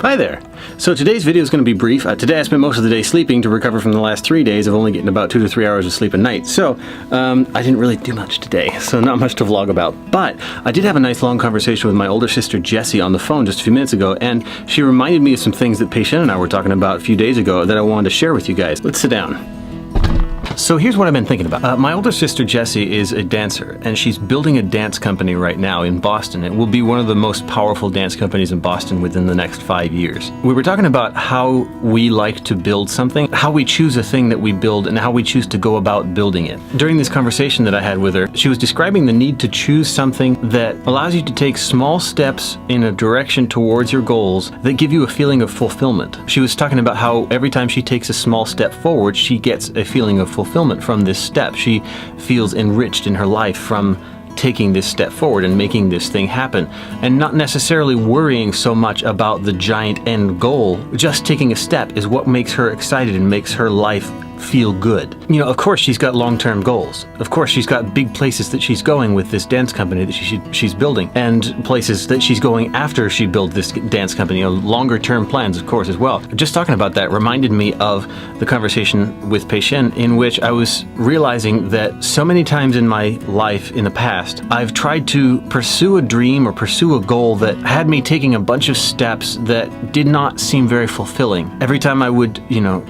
Hi there. So today's video is going to be brief. Today I spent most of the day sleeping to recover from the last 3 days of only getting about 2 to 3 hours of sleep a night. So I didn't really do much today, so not much to vlog about. But I did have a nice long conversation with my older sister Jessie on the phone just a few minutes ago, and she reminded me of some things that Pei Shen and I were talking about a few days ago that I wanted to share with you guys. Let's sit down. So here's what I've been thinking about. My older sister Jessie is a dancer, and she's building a dance company right now in Boston. It will be one of the most powerful dance companies in Boston within the next 5 years. We were talking about how we like to build something, how we choose a thing that we build, and how we choose to go about building it. During this conversation that I had with her, she was describing the need to choose something that allows you to take small steps in a direction towards your goals that give you a feeling of fulfillment. She was talking about how every time she takes a small step forward, she gets a feeling of fulfillment from this step. She feels enriched in her life from taking this step forward and making this thing happen, and not necessarily worrying so much about the giant end goal. Just taking a step is what makes her excited and makes her life feel good. You know, of course she's got long-term goals. Of course she's got big places that she's going with this dance company that she's building, and places that she's going after she builds this dance company, you know, longer-term plans, of course, as well. Just talking about that reminded me of the conversation with Pei Shen, in which I was realizing that so many times in my life in the past, I've tried to pursue a dream or pursue a goal that had me taking a bunch of steps that did not seem very fulfilling. Every time I would,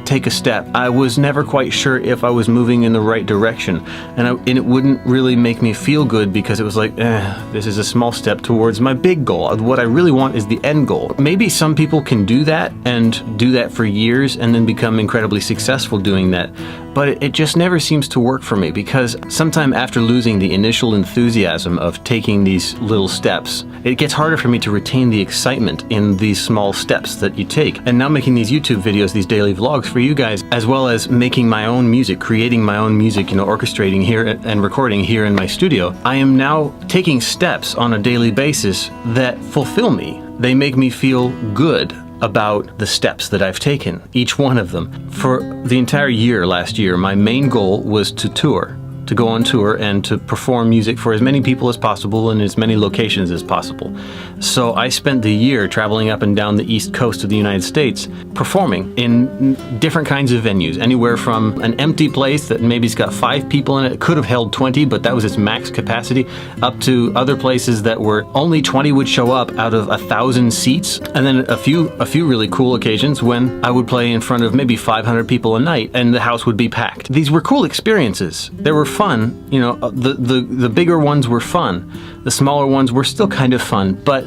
take a step, I was never quite sure if I was moving in the right direction, and it wouldn't really make me feel good, because it was like, this is a small step towards my big goal. What I really want is the end goal. Maybe some people can do that and do that for years and then become incredibly successful doing that, but it just never seems to work for me, because sometime after losing the initial enthusiasm of taking these little steps, it gets harder for me to retain the excitement in these small steps that you take. And now making these YouTube videos, these daily vlogs for you guys, as well as making my own music, creating my own music, orchestrating here and recording here in my studio, I am now taking steps on a daily basis that fulfill me. They make me feel good about the steps that I've taken, each one of them. For the entire year last year, my main goal was to tour, to go on tour and to perform music for as many people as possible in as many locations as possible. So I spent the year traveling up and down the East Coast of the United States, performing in different kinds of venues, anywhere from an empty place that maybe's got 5 people in it. It could have held 20, but that was its max capacity, up to other places that were only 20 would show up out of 1,000 seats, and then a few really cool occasions when I would play in front of maybe 500 people a night and the house would be packed. These were cool experiences. They were fun, the bigger ones were fun. The smaller ones were still kind of fun, but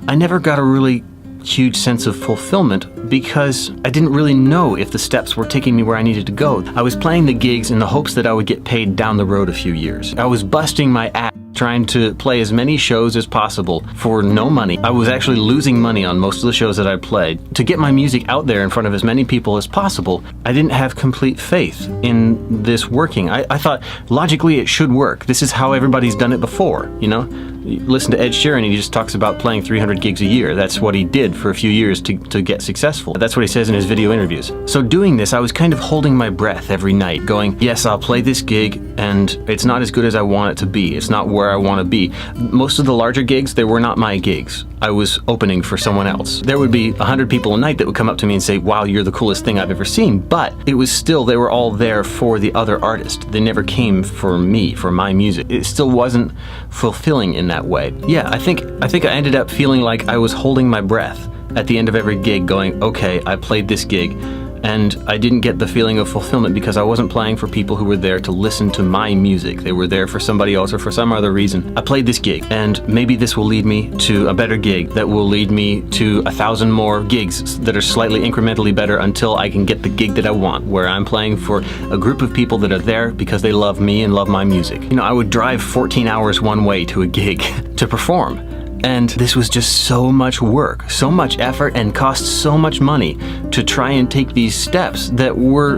I never got a really huge sense of fulfillment because I didn't really know if the steps were taking me where I needed to go. I was playing the gigs in the hopes that I would get paid down the road a few years. I was busting my ass trying to play as many shows as possible for no money. I was actually losing money on most of the shows that I played. To get my music out there in front of as many people as possible, I didn't have complete faith in this working. I thought, logically, it should work. This is how everybody's done it before, You listen to Ed Sheeran, he just talks about playing 300 gigs a year. That's what he did for a few years to get successful. That's what he says in his video interviews. So doing this, I was kind of holding my breath every night, going, yes, I'll play this gig, and it's not as good as I want it to be. It's not where I want to be. Most of the larger gigs, they were not my gigs. I was opening for someone else. There would be 100 people a night that would come up to me and say, wow, you're the coolest thing I've ever seen. But it was still, they were all there for the other artist. They never came for me, for my music. It still wasn't fulfilling in that way. Yeah, I think I ended up feeling like I was holding my breath at the end of every gig, going, okay, I played this gig, and I didn't get the feeling of fulfillment because I wasn't playing for people who were there to listen to my music. They were there for somebody else or for some other reason. I played this gig, and maybe this will lead me to a better gig that will lead me to 1,000 more gigs that are slightly incrementally better until I can get the gig that I want, where I'm playing for a group of people that are there because they love me and love my music. I would drive 14 hours one way to a gig to perform. And this was just so much work, so much effort, and cost so much money to try and take these steps that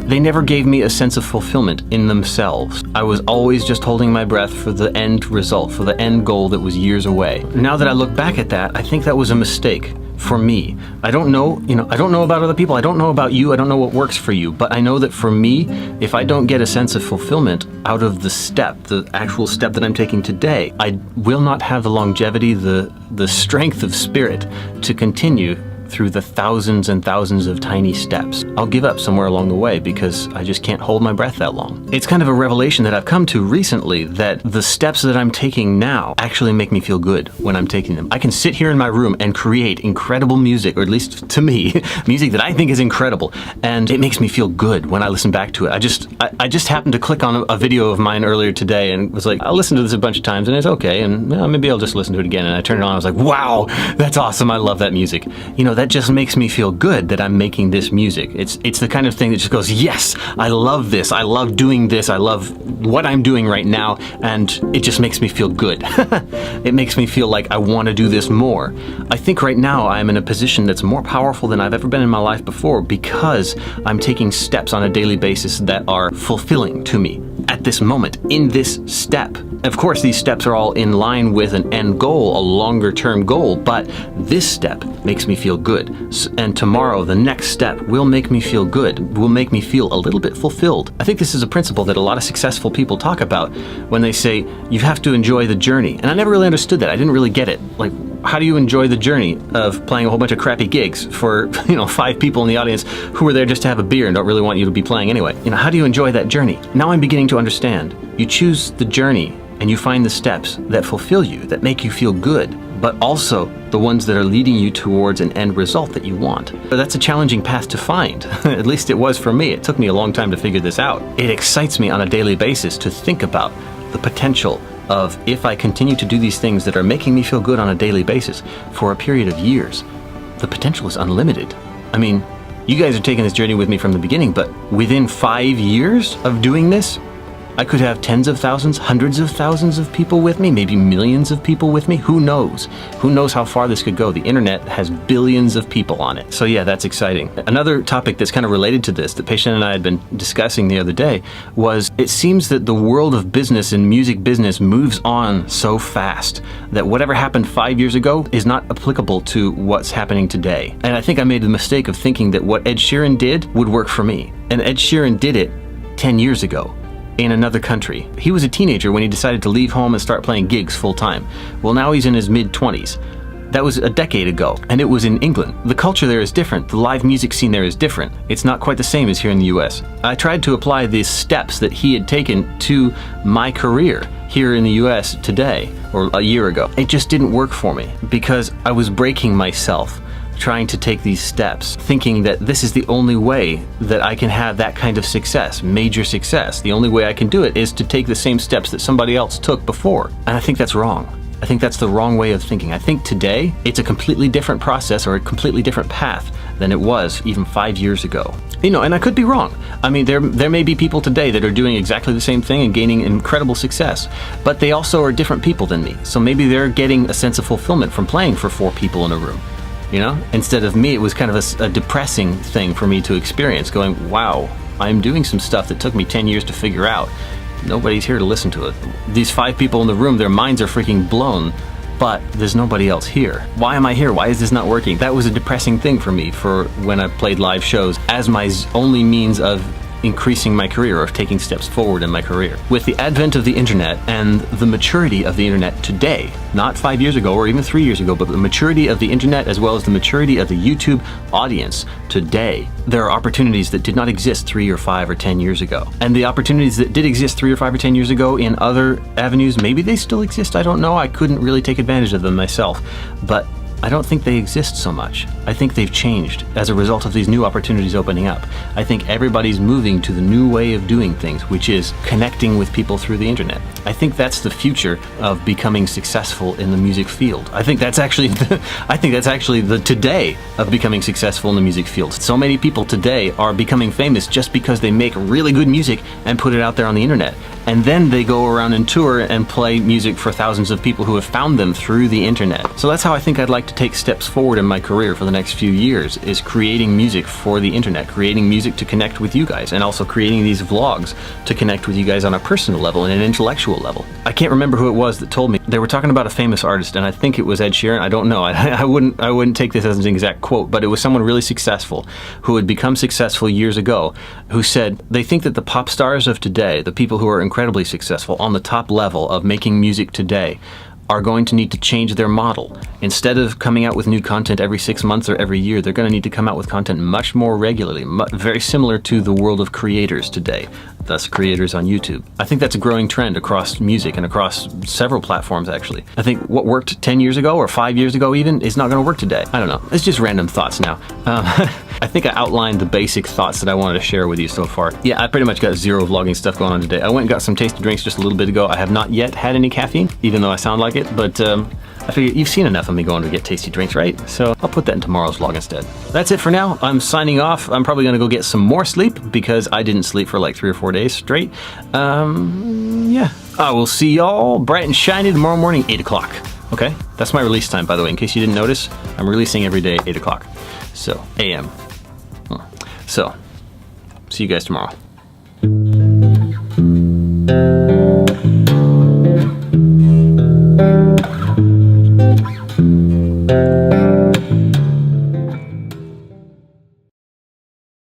they never gave me a sense of fulfillment in themselves. I was always just holding my breath for the end result, for the end goal that was years away. Now that I look back at that, I think that was a mistake. For me, I don't know, I don't know about other people, I don't know about you, I don't know what works for you, but I know that for me, if I don't get a sense of fulfillment out of the actual step that I'm taking today, I will not have the longevity, the strength of spirit to continue through the thousands and thousands of tiny steps, I'll give up somewhere along the way because I just can't hold my breath that long. It's kind of a revelation that I've come to recently that the steps that I'm taking now actually make me feel good when I'm taking them. I can sit here in my room and create incredible music, or at least to me, music that I think is incredible, and it makes me feel good when I listen back to it. I just happened to click on a video of mine earlier today and was like, I'll listen to this a bunch of times and it's okay, and maybe I'll just listen to it again. And I turned it on, I was like, wow, that's awesome, I love that music. You know, that just makes me feel good that I'm making this music. It's the kind of thing that just goes, yes, I love this, I love doing this, I love what I'm doing right now, and it just makes me feel good. It makes me feel like I want to do this more. I think right now I'm in a position that's more powerful than I've ever been in my life before because I'm taking steps on a daily basis that are fulfilling to me at this moment, in this step. Of course, these steps are all in line with an end goal, a longer term goal, but this step makes me feel good. And tomorrow, the next step will make me feel good, will make me feel a little bit fulfilled. I think this is a principle that a lot of successful people talk about when they say, you have to enjoy the journey. And I never really understood that. I didn't really get it. Like, how do you enjoy the journey of playing a whole bunch of crappy gigs for, 5 people in the audience who are there just to have a beer and don't really want you to be playing anyway? How do you enjoy that journey? Now I'm beginning to understand. You choose the journey and you find the steps that fulfill you, that make you feel good, but also the ones that are leading you towards an end result that you want. But that's a challenging path to find. At least it was for me. It took me a long time to figure this out. It excites me on a daily basis to think about the potential of, if I continue to do these things that are making me feel good on a daily basis for a period of years, the potential is unlimited. I mean, you guys are taking this journey with me from the beginning, but within 5 years of doing this, I could have tens of thousands, hundreds of thousands of people with me, maybe millions of people with me. Who knows? Who knows how far this could go? The internet has billions of people on it. So yeah, that's exciting. Another topic that's kind of related to this that Patient and I had been discussing the other day was, it seems that the world of business and music business moves on so fast that whatever happened 5 years ago is not applicable to what's happening today. And I think I made the mistake of thinking that what Ed Sheeran did would work for me. And Ed Sheeran did it 10 years ago. In another country. He was a teenager when he decided to leave home and start playing gigs full time. Well, now he's in his mid-20s. That was a decade ago, and it was in England. The culture there is different. The live music scene there is different. It's not quite the same as here in the US. I tried to apply these steps that he had taken to my career here in the US today, or a year ago. It just didn't work for me because I was breaking myself trying to take these steps, thinking that this is the only way that I can have that kind of success, major success. The only way I can do it is to take the same steps that somebody else took before. And I think that's wrong. I think that's the wrong way of thinking. I think today it's a completely different process or a completely different path than it was even 5 years ago. And I could be wrong. I mean, there may be people today that are doing exactly the same thing and gaining incredible success, but they also are different people than me. So maybe they're getting a sense of fulfillment from playing for 4 people in a room. Instead of me, it was kind of a depressing thing for me to experience, going, wow, I'm doing some stuff that took me 10 years to figure out. Nobody's here to listen to it. These 5 people in the room, their minds are freaking blown, but there's nobody else here. Why am I here? Why is this not working? That was a depressing thing for me for when I played live shows as my only means of increasing my career, or of taking steps forward in my career. With the advent of the internet and the maturity of the internet today, not 5 years ago or even 3 years ago, but the maturity of the internet as well as the maturity of the YouTube audience today, there are opportunities that did not exist 3 or 5 or 10 years ago. And the opportunities that did exist 3 or 5 or 10 years ago in other avenues, maybe they still exist, I don't know. I couldn't really take advantage of them myself. But I don't think they exist so much. I think they've changed as a result of these new opportunities opening up. I think everybody's moving to the new way of doing things, which is connecting with people through the internet. I think that's the future of becoming successful in the music field. I think that's actually the today of becoming successful in the music field. So many people today are becoming famous just because they make really good music and put it out there on the internet. And then they go around and tour and play music for thousands of people who have found them through the internet. So that's how I think I'd like to take steps forward in my career for the next few years, is creating music for the internet, creating music to connect with you guys, and also creating these vlogs to connect with you guys on a personal level and an intellectual level. I can't remember who it was that told me. They were talking about a famous artist, and I think it was Ed Sheeran. I don't know. I wouldn't take this as an exact quote, but it was someone really successful who had become successful years ago, who said they think that the pop stars of today, the people who are incredibly successful on the top level of making music today, are going to need to change their model. Instead of coming out with new content every 6 months or every year, they're going to need to come out with content much more regularly, very similar to the world of creators today, thus creators on YouTube. I think that's a growing trend across music and across several platforms, actually. I think what worked 10 years ago or 5 years ago even is not going to work today. I don't know. It's just random thoughts now. I think I outlined the basic thoughts that I wanted to share with you so far. Yeah, I pretty much got zero vlogging stuff going on today. I went and got some tasty drinks just a little bit ago. I have not yet had any caffeine, even though I sound like it, but I figure you've seen enough of me going to get tasty drinks, right? So I'll put that in tomorrow's vlog instead. That's it for now. I'm signing off. I'm probably gonna go get some more sleep because I didn't sleep for like 3 or 4 days straight. Yeah. I will see y'all bright and shiny tomorrow morning, 8 o'clock. Okay? That's my release time, by the way. In case you didn't notice, I'm releasing every day, 8 o'clock. So, a.m. So, see you guys tomorrow.